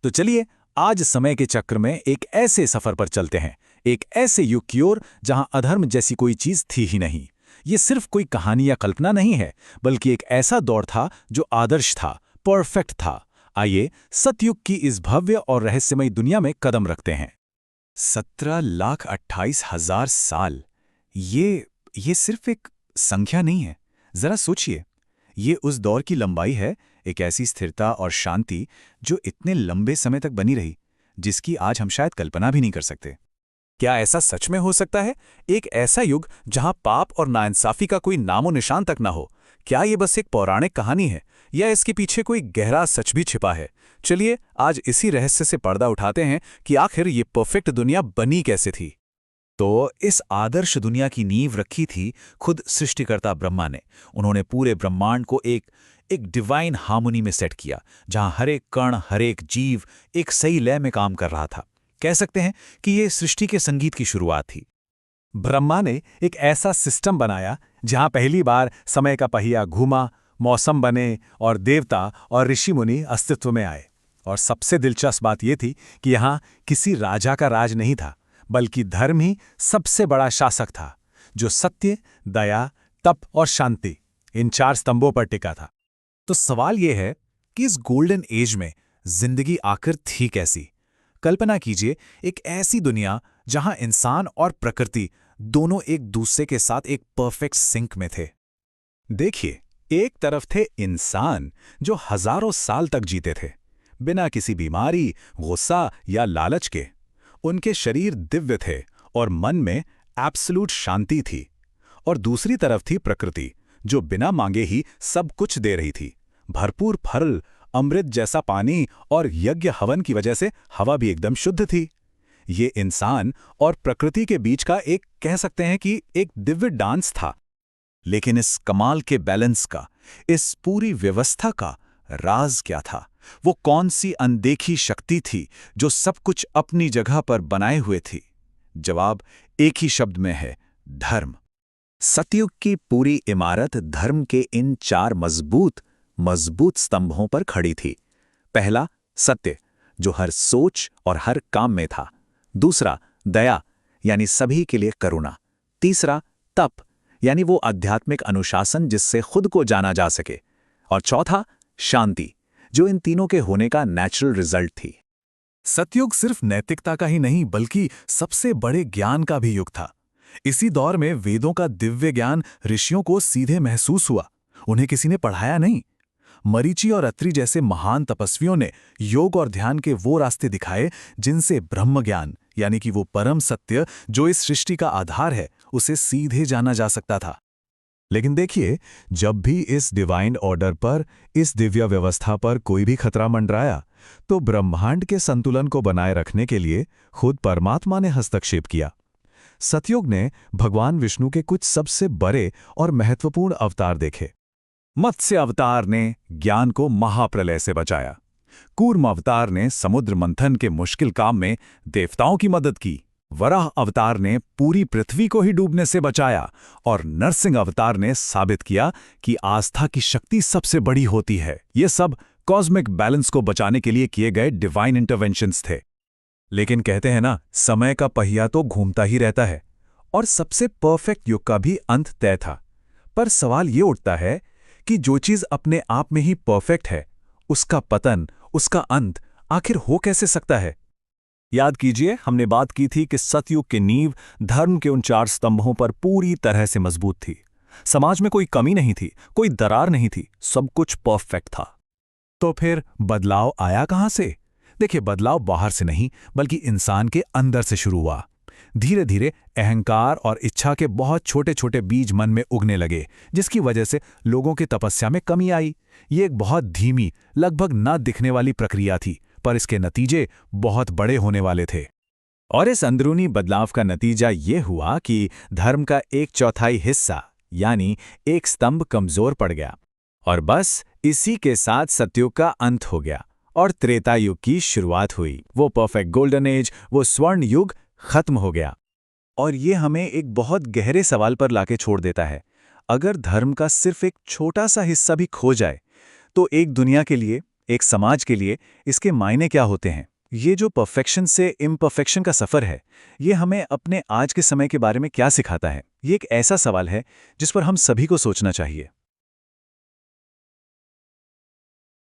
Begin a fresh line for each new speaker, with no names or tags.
तो चलिए आज समय के चक्र में एक ऐसे सफर पर चलते हैं, एक ऐसे युग की ओर जहां अधर्म जैसी कोई चीज थी ही नहीं। ये सिर्फ कोई कहानी या कल्पना नहीं है, बल्कि एक ऐसा दौर था जो आदर्श था, परफेक्ट था। आइए सतयुग की इस भव्य और रहस्यमयी दुनिया में कदम रखते हैं।
17,28,000 साल। ये सिर्फ एक संख्या नहीं है। जरा सोचिए, ये उस दौर की लंबाई है, एक ऐसी स्थिरता और शांति जो इतने लंबे समय तक बनी रही, जिसकी आज हम शायद कल्पना भी नहीं कर सकते।
क्या ऐसा सच में हो सकता है? एक ऐसा युग जहां पाप और नाइंसाफी का कोई नामो निशान तक ना हो। क्या ये बस एक पौराणिक कहानी है या इसके पीछे कोई गहरा सच भी छिपा है? चलिए आज इसी रहस्य से पर्दा उठाते हैं कि आखिर ये परफेक्ट दुनिया बनी कैसे थी।
तो इस आदर्श दुनिया की नींव रखी थी खुद सृष्टिकर्ता ब्रह्मा ने। उन्होंने पूरे ब्रह्मांड को एक डिवाइन हार्मोनी में सेट किया, जहां हर एक कण, हर एक जीव एक सही लय में काम कर रहा था। कह सकते हैं कि ये सृष्टि के संगीत की शुरुआत थी।
ब्रह्मा ने एक ऐसा सिस्टम बनाया जहां पहली बार समय का पहिया घूमा, मौसम बने और देवता और ऋषि मुनि अस्तित्व में आए। और सबसे दिलचस्प बात यह थी कि यहाँ किसी राजा का राज नहीं था, बल्कि धर्म ही सबसे बड़ा शासक था, जो सत्य, दया, तप और शांति इन 4 स्तंभों पर टिका था।
तो सवाल यह है कि इस गोल्डन एज में जिंदगी आखिर थी कैसी? कल्पना कीजिए एक ऐसी दुनिया जहां इंसान और प्रकृति दोनों एक दूसरे के साथ एक परफेक्ट सिंक में थे।
देखिए, एक तरफ थे इंसान जो हजारों साल तक जीते थे, बिना किसी बीमारी, गुस्सा या लालच के। उनके शरीर दिव्य थे और मन में एब्सोल्यूट शांति थी। और दूसरी तरफ थी प्रकृति, जो बिना मांगे ही सब कुछ दे रही थी। भरपूर फल, अमृत जैसा पानी और यज्ञ हवन की वजह से हवा भी एकदम शुद्ध थी। ये इंसान और प्रकृति के बीच का कह सकते हैं कि एक दिव्य डांस था।
लेकिन इस कमाल के बैलेंस का, इस पूरी व्यवस्था का राज क्या था? वो कौन सी अनदेखी शक्ति थी जो सब कुछ अपनी जगह पर बनाए हुए थी? जवाब एक ही शब्द में है, धर्म। सतयुग की पूरी इमारत धर्म के इन 4 मजबूत स्तंभों पर खड़ी थी। पहला, सत्य, जो हर सोच और हर काम में था। दूसरा, दया, यानी सभी के लिए करुणा। तीसरा, तप, यानी वो आध्यात्मिक अनुशासन जिससे खुद को जाना जा सके। और चौथा, शांति, जो इन तीनों के होने का नेचुरल रिजल्ट थी।
सतयुग सिर्फ नैतिकता का ही नहीं, बल्कि सबसे बड़े ज्ञान का भी युग था। इसी दौर में वेदों का दिव्य ज्ञान ऋषियों को सीधे महसूस हुआ, उन्हें किसी ने पढ़ाया नहीं। मरीचि और अत्रि जैसे महान तपस्वियों ने योग और ध्यान के वो रास्ते दिखाए जिनसे ब्रह्म ज्ञान, यानी कि वो परम सत्य जो इस सृष्टि का आधार है, उसे सीधे जाना जा सकता था। लेकिन देखिए, जब भी इस डिवाइन ऑर्डर पर, इस दिव्य व्यवस्था पर कोई भी खतरा मंडराया, तो ब्रह्मांड के संतुलन को बनाए रखने के लिए खुद परमात्मा ने हस्तक्षेप किया। सतयुग ने भगवान विष्णु के कुछ सबसे बड़े और महत्वपूर्ण अवतार देखे। मत्स्य अवतार ने ज्ञान को महाप्रलय से बचाया। कूर्म अवतार ने समुद्र मंथन के मुश्किल काम में देवताओं की मदद की। वराह अवतार ने पूरी पृथ्वी को ही डूबने से बचाया। और नरसिंह अवतार ने साबित किया कि आस्था की शक्ति सबसे बड़ी होती है। ये सब कॉस्मिक बैलेंस को बचाने के लिए किए गए डिवाइन इंटरवेंशंस थे। लेकिन कहते हैं ना, समय का पहिया तो घूमता ही रहता है, और सबसे परफेक्ट युग का भी अंत तय था। पर सवाल ये उठता है कि जो चीज अपने आप में ही परफेक्ट है, उसका पतन, उसका अंत आखिर हो कैसे सकता है? याद कीजिए, हमने बात की थी कि सतयुग की नींव धर्म के उन 4 स्तंभों पर पूरी तरह से मजबूत थी। समाज में कोई कमी नहीं थी, कोई दरार नहीं थी, सब कुछ परफेक्ट था। तो फिर बदलाव आया कहां से? देखिए, बदलाव बाहर से नहीं, बल्कि इंसान के अंदर से शुरू हुआ। धीरे धीरे अहंकार और इच्छा के बहुत छोटे छोटे बीज मन में उगने लगे, जिसकी वजह से लोगों की तपस्या में कमी आई। ये एक बहुत धीमी, लगभग न दिखने वाली प्रक्रिया थी, पर इसके नतीजे बहुत बड़े होने वाले थे। और इस अंदरूनी बदलाव का नतीजा ये हुआ कि धर्म का 1/4 हिस्सा, यानी एक स्तंभ कमजोर पड़ गया। और बस इसी के साथ सतयुग का अंत हो गया और त्रेता युग की शुरुआत हुई। वो परफेक्ट गोल्डन एज, वो स्वर्ण युग खत्म हो गया। और ये हमें एक बहुत गहरे सवाल पर लाके छोड़ देता है। अगर धर्म का सिर्फ एक छोटा सा हिस्सा भी खो जाए, तो एक दुनिया के लिए, एक समाज के लिए इसके मायने क्या होते हैं? ये जो परफेक्शन से इम्परफेक्शन का सफ़र है, ये हमें अपने आज के समय के बारे में क्या सिखाता है? ये एक ऐसा सवाल है जिस पर हम सभी को सोचना चाहिए।